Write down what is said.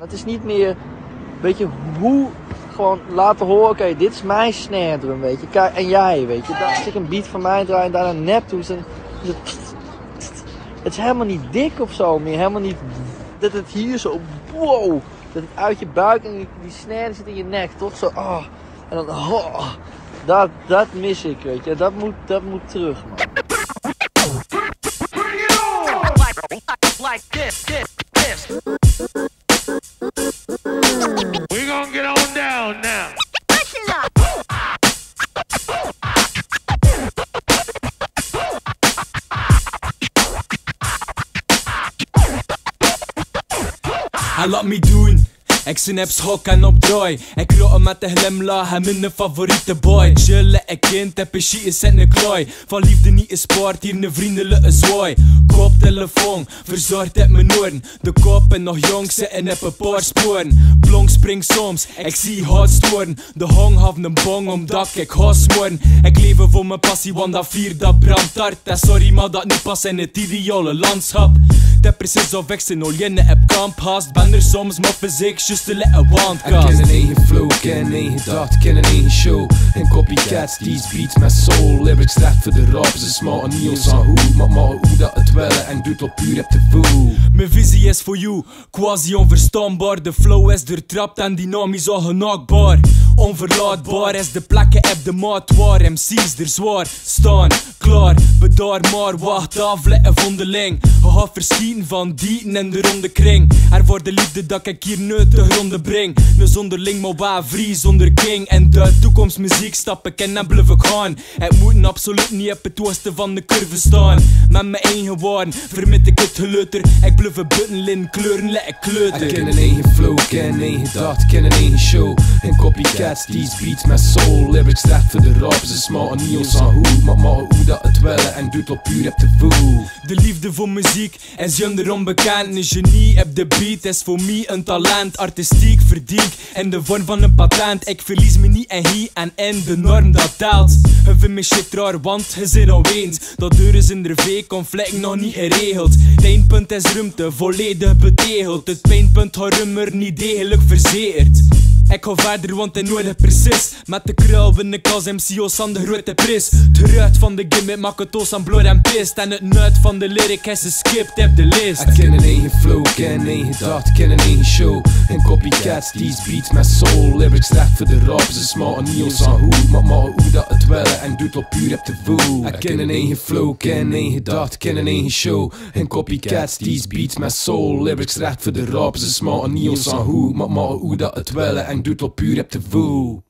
Het is niet meer, weet je, hoe gewoon laten horen, oké, dit is mijn snare drum, weet je. Kijk, en jij, weet je. Als ik een beat van mij draai en daar een nep doe, dan is het is helemaal niet dik of zo meer. Helemaal niet dat het hier zo, wow, dat het uit je buik en die snare zit in je nek, toch? Zo, oh. En dan, oh, dat mis ik, weet je. Dat moet terug, man. We gonna get on down now. Hij laat me doen. Ik snap schok en opdraai. Ik roep met een glimlach en mijn favoriete boy. Chillen, een kind, heb een shit, is een klooi. Van liefde niet een sport, hier een vriendelijke zwaai. Koptelefoon, verzorgd uit mijn oren. De kop en nog jong zitten heb een paar sporen. Blonk spring soms, ik zie hard storen. De hong had een bong omdat ik ga smoren. Ik leef voor mijn passie, want dat vier dat brandt hard. En sorry maar dat niet past in het ideale landschap. Het precies of ik zijn olie heb kamp haast. Ben er soms maar fysiek, just te letten wandkast. Ik ken een eigen flow, ken een eigen gedacht, ken een eigen show. En copycats, these beats met soul. Lyrics recht voor de rap, ze smaken niet ons aan hoe. Maar hoe dat het willen en doet al puur heb te voel. Mijn visie is voor you, quasi onverstaanbaar. De flow is doortrapt en dynamisch ongenaakbaar. Onverlaatbaar is de plekken op de maat waar MC's er zwaar staan. Klaar, bedaar maar, wacht af, let een vondeling. Je gaat verschieten van dieten in de ronde kring. Er voor de liefde dat ik hier nooit te gronden breng. Een zonderling maar waar vrij zonder king. En de toekomstmuziek stap ik in en blijf ik gaan. Het moet absoluut niet op het oosten van de curve staan. Met mijn eigen woorden vermit ik het geleuter. Ik blijf een buttonlin kleuren, let ik kleuter. Ik ken een eigen flow, ken een eigen gedacht, ken een eigen show. En copycats, these beats met soul. Lyrics recht voor de rap, ze smaken niet ons aan hoe. Maar hoe dat het willen en doet al puur heb te voel. De liefde voor muziek is zonder onbekend. Een genie op de beat is voor mij een talent. Artistiek verdiend in de vorm van een patent. Ik verlies me niet in hier en in de norm dat telt. Je vindt me shit raar, want je zit onweens. Dat deur is in de V, conflict nog niet geregeld. Het eindpunt is ruimte, volledig betegeld. Het pijnpunt harummer niet degelijk verzekerd. Ik ga verder, want hij nodig precies. Met de krul win ik als MCO's aan de grote prijs. Het gerucht van de gimmick maakt het oos aan bloed en pist. En het nut van de lyric is geskipt op de list. Ik ken een eigen flow, ken een eigen gedacht, ken een eigen show. En copycats, these beats met soul. Lyrics recht voor de rap, ze smaken niet ons aan hoe. Maar hoe dat het willen en doet al puur heb te voel. Ik ken een eigen flow, ken een eigen gedacht, ken een eigen show. En copycats, these beats met soul. Lyrics recht voor de rap, ze smaken niet ons aan hoe. Maar hoe dat het willen en doet al puur heb te voel.